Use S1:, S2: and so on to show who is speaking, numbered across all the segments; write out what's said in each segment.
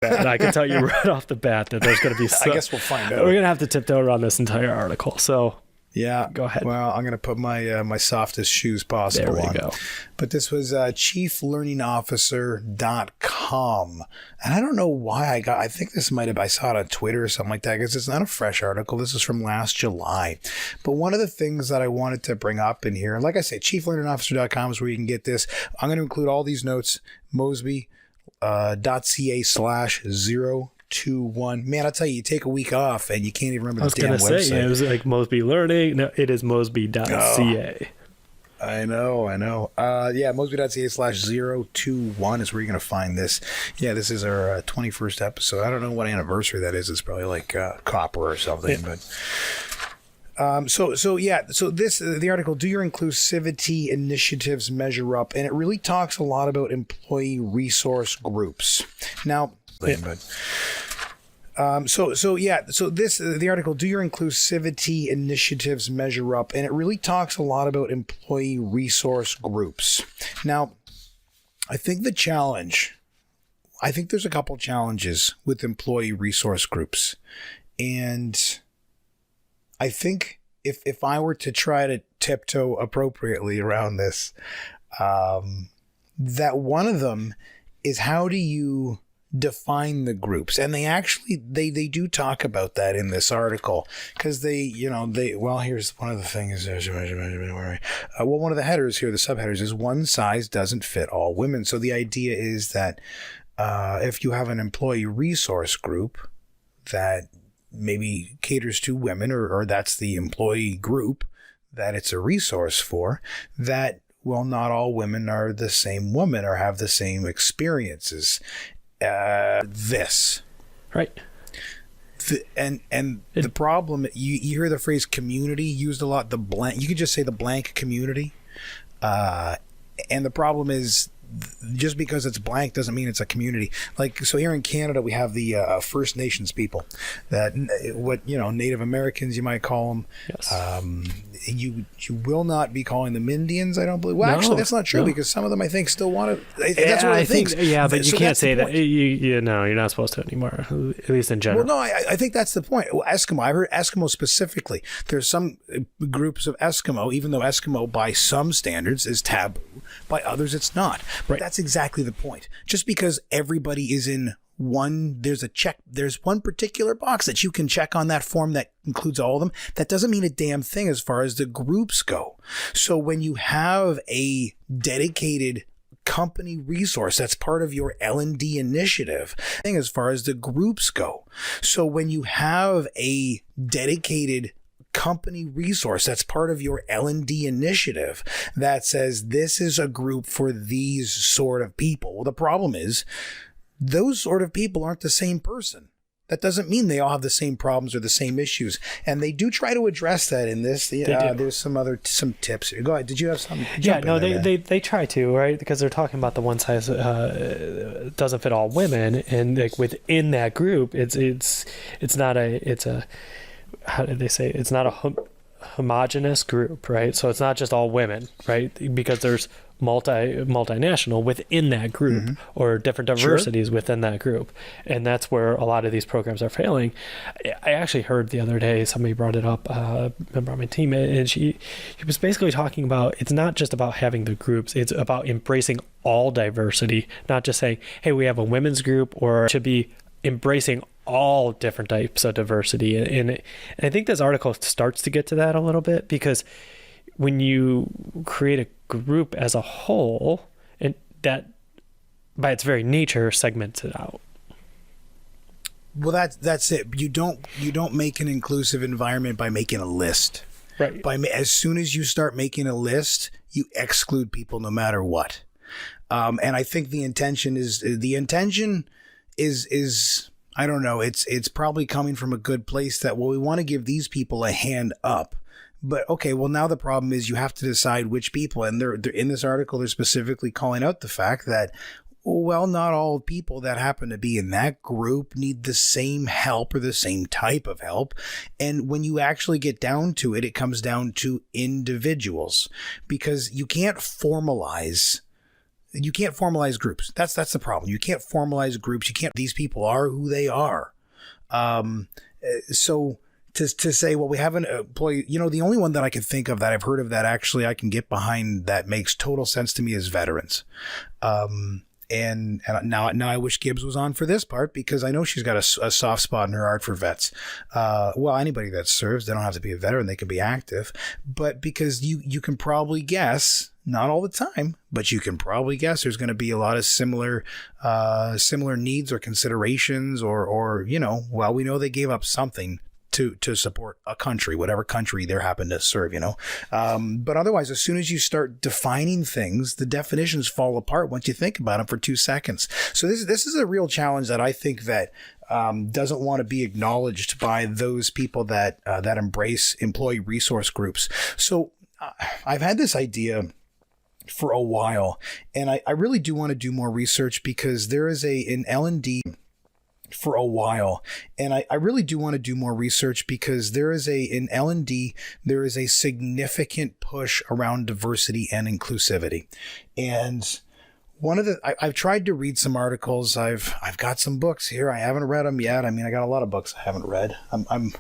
S1: And I can tell you right off the bat that there's going to be
S2: I guess we'll find out.
S1: We're going to have to tiptoe around this entire article. So
S2: yeah,
S1: go ahead.
S2: Well, I'm going to put my my softest shoes possible
S1: there we
S2: on.
S1: Go.
S2: But this was chieflearningofficer.com. And I don't know why I think this I saw it on Twitter or something like that, because it's not a fresh article. This is from last July. But one of the things that I wanted to bring up in here, like I say, chieflearningofficer.com is where you can get this. I'm going to include all these notes, Mosby.ca/021. Man, I'll tell you, you take a week off and you can't even remember the damn website. I was going to say,
S1: it was like Mosby Learning. No, it is Mosby.ca.
S2: I know. Yeah, Mosby.ca/021 is where you're going to find this. Yeah, this is our 21st episode. I don't know what anniversary that is. It's probably like copper or something. Yeah. But So the article, do your inclusivity initiatives measure up? And it really talks a lot about employee resource groups. Now, the article, do your inclusivity initiatives measure up? And it really talks a lot about employee resource groups. Now, I think there's a couple challenges with employee resource groups. And I think if I were to try to tiptoe appropriately around this, that one of them is, how do you define the groups? And they do talk about that in this article, because here's one of the things. One of the headers here, the subheaders, is one size doesn't fit all women. So the idea is that if you have an employee resource group that maybe caters to women, or that's the employee group that it's a resource for, that, well, not all women are the same woman or have the same experiences. This. Right. The problem, you hear the phrase community used a lot, the blank, you could just say the blank community. And the problem is, just because it's blank doesn't mean it's a community. Like, so here in Canada, we have the First Nations people, that Native Americans, you might call them. Yes. You will not be calling them Indians, I don't believe. Well, actually, that's not true, because some of them, I think, still want to. That's one of the things.
S1: Yeah, but you can't say that. You're not supposed to anymore, at least in general.
S2: Well, no, I think that's the point. Well, Eskimo, I've heard Eskimo specifically. There's some groups of Eskimo, even though Eskimo by some standards is taboo, by others it's not. But that's exactly the point. Just because everybody is in there's one particular box that you can check on that form that includes all of them, that doesn't mean a damn thing as far as the groups go. So when you have a dedicated company resource that's part of your L&D initiative, as far as the groups go. So when you have a dedicated company resource that's part of your L&D initiative that says this is a group for these sort of people. Well, the problem is, those sort of people aren't the same person. That doesn't mean they all have the same problems or the same issues. And they do try to address that in this. There's some tips here. Go ahead. Did you have some?
S1: Yeah, no, they try to, right? Because they're talking about the one size doesn't fit all women, and like within that group, it's not a how did they say? It's not a homogenous group, right? So it's not just all women, right? Because there's multinational within that group, or different diversities within that group, and that's where a lot of these programs are failing. I actually heard the other day somebody brought it up, a member on my team, and he was basically talking about, it's not just about having the groups, it's about embracing all diversity, not just saying, hey, we have a women's group, or it should be embracing all different types of diversity. And I think this article starts to get to that a little bit, because when you create a group as a whole, and that by its very nature segments it out.
S2: Well, that's it. You don't make an inclusive environment by making a list.
S1: Right.
S2: As soon as you start making a list, you exclude people no matter what. And I think the intention is I don't know. It's probably coming from a good place that, well, we want to give these people a hand up. But okay, well, now the problem is you have to decide which people, and they're in this article, they're specifically calling out the fact that, well, not all people that happen to be in that group need the same help or the same type of help. And when you actually get down to it, it comes down to individuals, because you can't formalize You can't formalize groups. That's the problem. You can't formalize groups. You can't. These people are who they are. So to say, well, we have an employee. The only one that I can think of that I've heard of that actually I can get behind that makes total sense to me is veterans. And now I wish Gibbs was on for this part because I know she's got a soft spot in her heart for vets. Well, anybody that serves, they don't have to be a veteran; they can be active. But because you can probably guess, not all the time, but you can probably guess there's going to be a lot of similar needs or considerations, or well, we know they gave up something to support a country, whatever country they happen to serve, But otherwise, as soon as you start defining things, the definitions fall apart once you think about them for 2 seconds. So this is a real challenge that I think that doesn't want to be acknowledged by those people that embrace employee resource groups. So I've had this idea for a while, and I really do want to do more research because there is an L&D for a while. And I really do want to do more research because in L&D, there is a significant push around diversity and inclusivity. And I've tried to read some articles. I've got some books here. I haven't read them yet. I mean, I got a lot of books I haven't read. I'm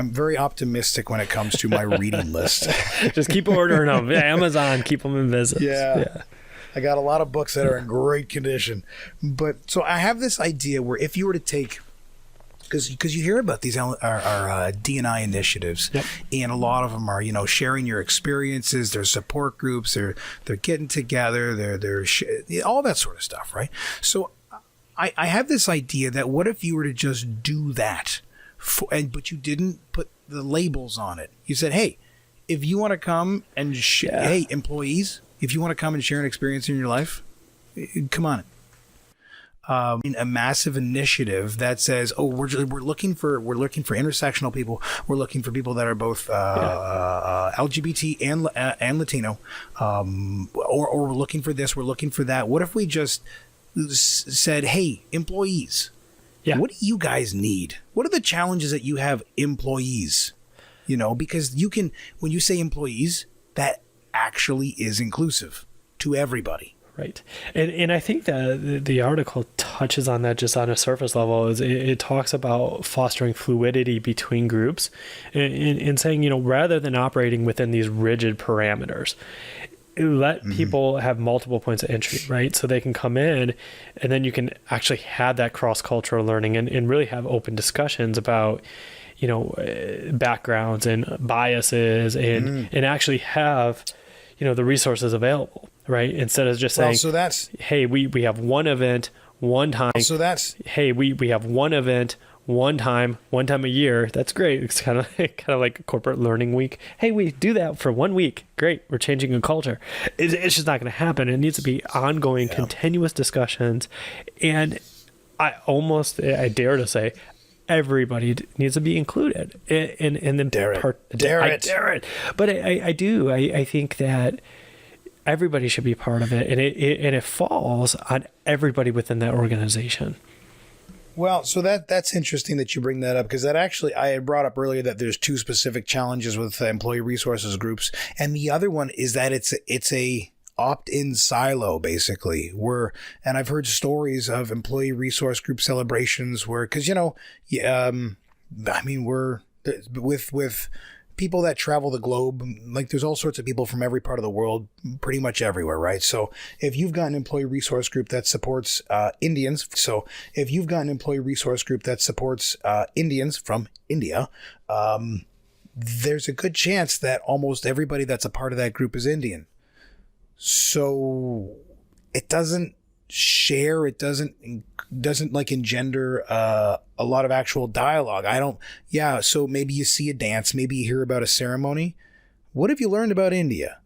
S2: very optimistic when it comes to my reading list.
S1: Just keep ordering them. Yeah, Amazon, keep them in business.
S2: Yeah. I got a lot of books that are in great condition. But so I have this idea where if you were to take, because you hear about these our D&I initiatives, yep. And a lot of them are, sharing your experiences, their support groups, they're getting together, they're all that sort of stuff, right? So I have this idea that what if you were to just do that, but you didn't put the labels on it. You said, hey, if you want to come and hey, employees, if you want to come and share an experience in your life, come on. A massive initiative that says, "Oh, we're looking for intersectional people. We're looking for people that are both LGBT and Latino, or we're looking for this. We're looking for that." What if we just said, "Hey, employees, what do you guys need? What are the challenges that you have, employees? Because when you say employees, that actually is inclusive to everybody."
S1: Right. And I think that the article touches on that just on a surface level. It talks about fostering fluidity between groups and saying, rather than operating within these rigid parameters, let people have multiple points of entry, right? So they can come in and then you can actually have that cross-cultural learning and really have open discussions about backgrounds and biases and actually have the resources available, right? Instead of just saying, hey, we have one event one time. Hey, we have one event one time a year. That's great. It's kind of like a corporate learning week. Hey, we do that for 1 week. Great. We're changing a culture. It's just not going to happen. It needs to be ongoing, continuous discussions. And I dare to say, everybody needs to be included in the dare it. But I do. I think that everybody should be part of it, and it falls on everybody within that organization.
S2: Well, so that's interesting that you bring that up, because that actually, I had brought up earlier that there's two specific challenges with employee resources groups, and the other one is that it's a opt-in silo, basically, and I've heard stories of employee resource group celebrations where, because we're with people that travel the globe, like there's all sorts of people from every part of the world, pretty much everywhere, right? So if you've got an employee resource group that supports Indians, Indians from India, there's a good chance that almost everybody that's a part of that group is Indian. So it doesn't engender a lot of actual dialogue. So maybe you see a dance, maybe you hear about a ceremony. What have you learned about India?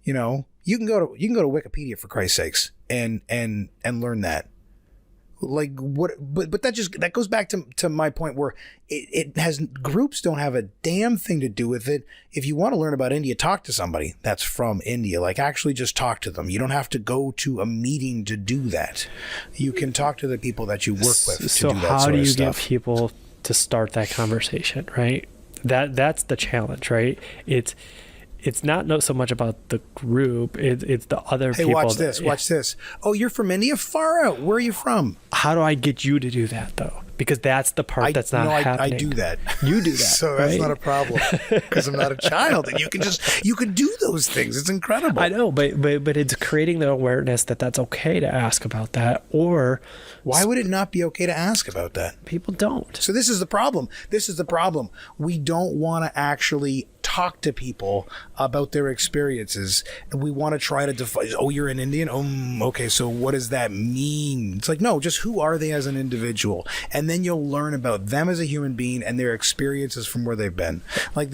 S2: You can go to Wikipedia, for Christ's sakes, and learn that. Like what? But that goes back to my point where groups don't have a damn thing to do with it. If you want to learn about India, talk to somebody that's from India. Like actually just talk to them. You don't have to go to a meeting to do that. You can talk to the people that you work with.
S1: So how do you get people to start that conversation, right? That's the challenge, right? it's not so much about the group. It's the other
S2: Hey,
S1: people.
S2: watch this. Watch this. Oh, you're from India? Far out. Where are you from?
S1: How do I get you to do that though? Because that's the part that's not happening.
S2: I do that.
S1: You do that.
S2: So that's
S1: right?
S2: not a problem because I'm not a child, and you can do those things. It's incredible.
S1: I know, but it's creating the awareness that that's okay to ask about that, or
S2: why would it not be okay to ask about that?
S1: People don't.
S2: So this is the problem. This is the problem. We don't want to actually talk to people about their experiences, and we want to try to define. Oh, you're an Indian. Okay. So what does that mean? It's like, no, just who are they as an individual, and then you'll learn about them as a human being and their experiences from where they've been. Like,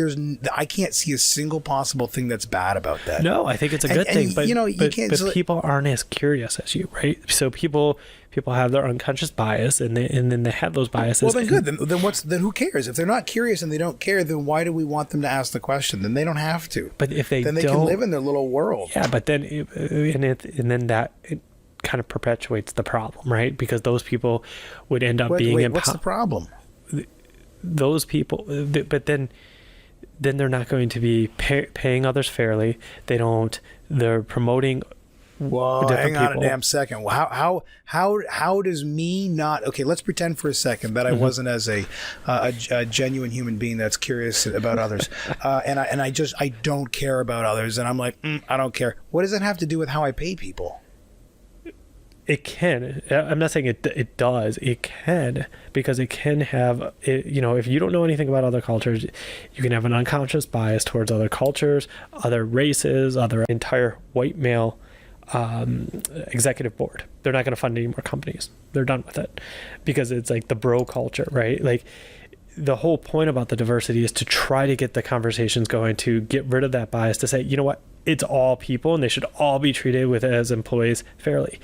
S2: I can't see a single possible thing that's bad about that.
S1: No, I think it's a good thing, but
S2: you know, you can't.
S1: But people aren't as curious as you, right? So people have their unconscious bias, and then they have those biases.
S2: Well, then good. Then who cares? If they're not curious and they don't care, then why do we want them to ask the question? Then they don't have to.
S1: But if they
S2: then they
S1: don't,
S2: can live in their little world.
S1: Yeah, but then then that kind of perpetuates the problem, right? Because those people would end up being
S2: what's the problem?
S1: Those people, but then they're not going to be paying others fairly. They're promoting.
S2: Well, hang on a damn second. Well, how does me not? Okay, let's pretend for a second that I wasn't as a genuine human being that's curious about others, and I don't care about others, and I'm like, I don't care. What does that have to do with how I pay people?
S1: It can. I'm not saying it does. It can, because it can have, if you don't know anything about other cultures, you can have an unconscious bias towards other cultures, other races, other entire white male executive board. They're not going to fund any more companies. They're done with it, because it's like the bro culture, right? Like, the whole point about the diversity is to try to get the conversations going, to get rid of that bias, to say, you know what, it's all people and they should all be treated as employees fairly.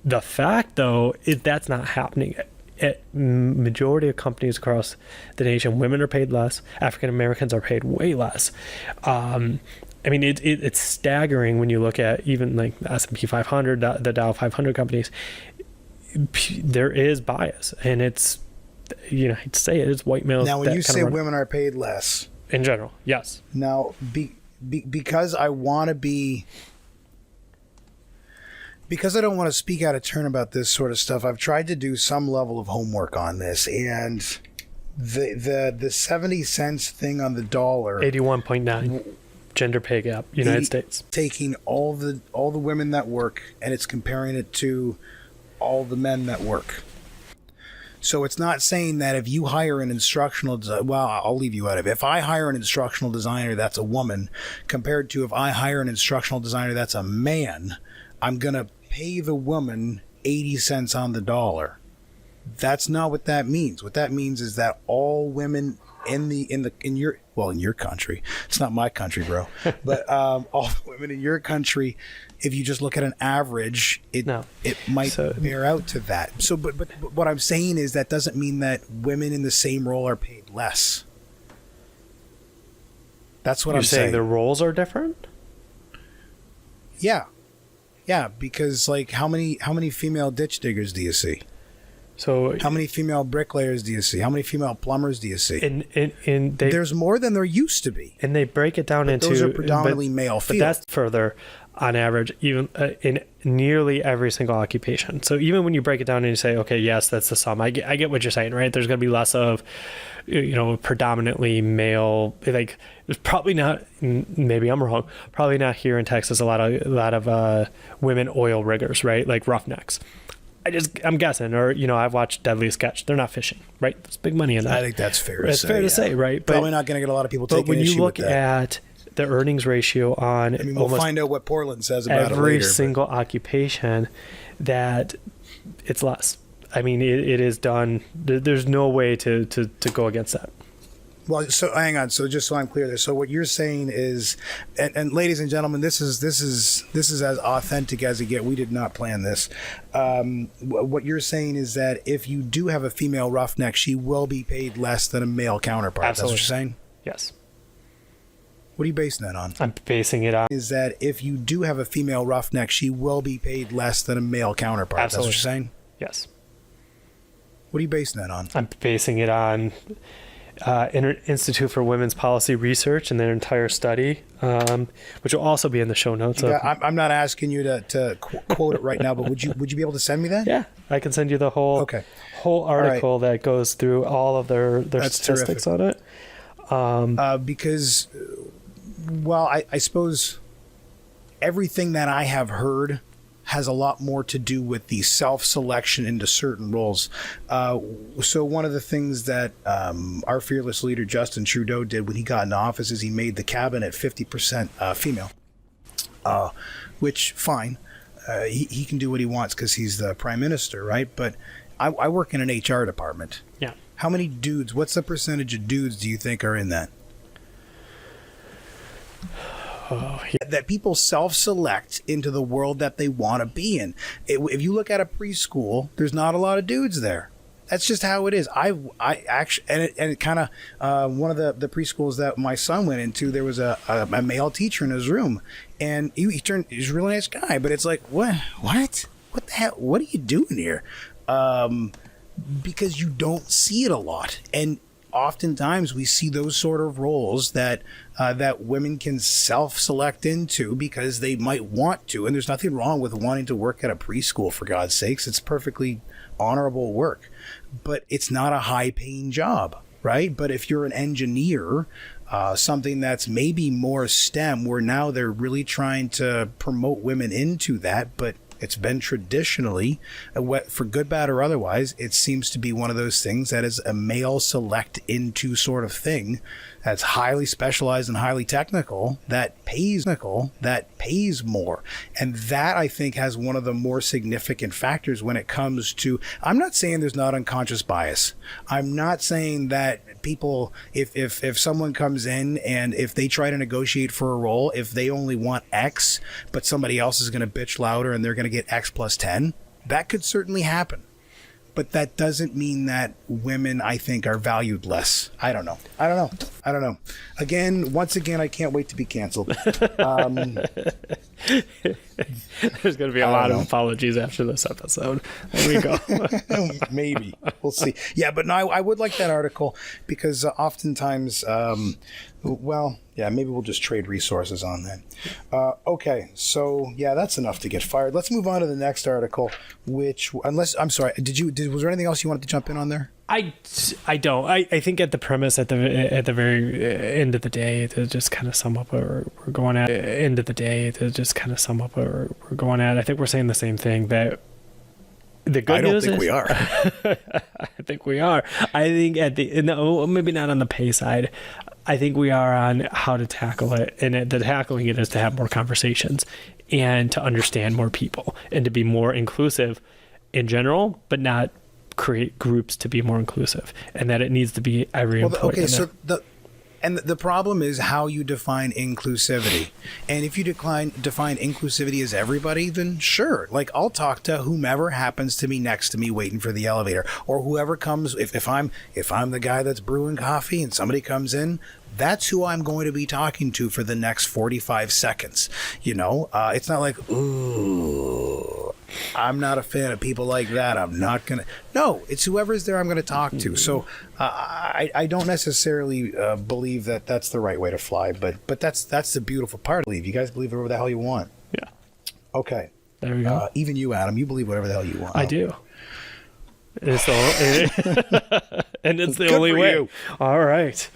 S1: The fact, though, is that's not happening. At majority of companies across the nation, women are paid less. African Americans are paid way less. I mean, it's staggering when you look at even like the S&P 500, the Dow 500 companies. There is bias, and it's, I'd say it's white males.
S2: Now, when you say women are paid less,
S1: in general, yes.
S2: Now, because I want to be. Because I don't want to speak out of turn about this sort of stuff, I've tried to do some level of homework on this, and the 70 cents thing on the dollar,
S1: 81.9 gender pay gap, United States,
S2: taking all the women that work, and it's comparing it to all the men that work. So it's not saying that if you hire an instructional, well, I'll leave you out of it. If I hire an instructional designer that's a woman, compared to if I hire an instructional designer that's a man, I'm gonna pay the woman 80 cents on the dollar. That's not what that means. What that means is that all women in your country, it's not my country, bro, but all women in your country, if you just look at an average, it might bear out to that. So, but what I'm saying is that doesn't mean that women in the same role are paid less. That's what I'm saying.
S1: You're saying their roles are different?
S2: Yeah. Yeah, because like how many female ditch diggers do you see?
S1: So
S2: how many female bricklayers do you see? How many female plumbers do you see?
S1: And
S2: there's more than there used to be.
S1: And they break it down into
S2: those are predominantly male field.
S1: But that's further on average, even in nearly every single occupation. So even when you break it down and you say, okay, yes, that's the sum. I get what you're saying, right? There's going to be less of, predominantly male. Like, there's probably not. Maybe I'm wrong. Probably not here in Texas. A lot of women oil riggers, right? Like roughnecks. I'm guessing, or I've watched Deadliest Catch. They're not fishing, right? There's big money in that.
S2: I think that's fair.
S1: It's fair to say, right?
S2: Probably not going to get a lot of people taking issue with that.
S1: But when you look at the earnings ratio on,
S2: we'll find out what Portland says about it later.
S1: Every single occupation, that it's less. I mean, it is done. There's no way to go against that.
S2: Well, so hang on. So just so I'm clear there. So what you're saying is, and ladies and gentlemen, this is as authentic as it get. We did not plan this. What you're saying is that if you do have a female roughneck, she will be paid less than a male counterpart.
S1: Absolutely.
S2: That's what you're saying?
S1: Yes.
S2: What are you basing that on?
S1: I'm basing it on
S2: is that if you do have a female roughneck, she will be paid less than a male counterpart.
S1: Absolutely.
S2: That's what you're saying?
S1: Yes.
S2: What are you basing that on?
S1: I'm basing it on Institute for Women's Policy Research and their entire study, which will also be in the show notes.
S2: Yeah, I'm not asking you to quote it right now, but would you be able to send me that?
S1: Yeah, I can send you the whole article that goes through all of their statistics on it.
S2: Because, well, I suppose everything that I have heard has a lot more to do with the self-selection into certain roles. So one of the things that our fearless leader, Justin Trudeau, did when he got in office is he made the cabinet 50% female, which, fine. He can do what he wants because he's the prime minister, right? But I work in an HR department.
S1: Yeah.
S2: How many dudes, what's the percentage of dudes do you think are in that?
S1: Oh, yeah.
S2: That people self-select into the world that they want to be in. If you look at a preschool, there's not a lot of dudes there. That's just how it is. I actually, and it kind of, one of the preschools that my son went into, there was a male teacher in his room, and he's a really nice guy, but it's like, what the hell, what are you doing here? Because you don't see it a lot. And oftentimes we see those sort of roles that women can self-select into because they might want to. And there's nothing wrong with wanting to work at a preschool, for God's sakes. It's perfectly honorable work, but it's not a high-paying job, right? But if you're an engineer, something that's maybe more STEM, where now they're really trying to promote women into that, but it's been traditionally, for good, bad, or otherwise, it seems to be one of those things that is a male select into sort of thing that's highly specialized and highly technical that pays more. And that, I think, has one of the more significant factors when it comes to, I'm not saying there's not unconscious bias. I'm not saying that people, if someone comes in and if they try to negotiate for a role, if they only want X, but somebody else is going to bitch louder and they're going to get X plus 10, that could certainly happen. But that doesn't mean that women, I think, are valued less. I don't know. Once again, I can't wait to be canceled.
S1: There's going to be a lot of apologies after this episode. There we go.
S2: Maybe. We'll see. Yeah, but no, I would like that article because oftentimes, maybe we'll just trade resources on that. Okay, so yeah, that's enough to get fired. Let's move on to the next article, I'm sorry, was there anything else you wanted to jump in on there?
S1: I don't. I think at the premise at the very end of the day, to just kind of sum up what we're going at. I think we're saying the same thing, that the good news is,
S2: we are.
S1: I think we are. I think maybe not on the pay side. I think we are on how to tackle it, and the tackling it is to have more conversations and to understand more people and to be more inclusive in general, but not create groups to be more inclusive, and that it needs to be every employee.
S2: Okay, so the problem is how you define inclusivity. And if you define inclusivity as everybody, then sure. Like, I'll talk to whomever happens to be next to me waiting for the elevator, or whoever comes. If I'm the guy that's brewing coffee and somebody comes in, that's who I'm going to be talking to for the next 45 seconds. It's not like, ooh, I'm not a fan of people like that. I'm not going to. No, it's whoever's there I'm going to talk to. So I don't necessarily believe that that's the right way to fly. But that's the beautiful part. You guys believe whatever the hell you want.
S1: Yeah.
S2: Okay.
S1: There we go.
S2: Even you, Adam, you believe whatever the hell you want.
S1: I do. And it's the only way.
S2: You.
S1: All right.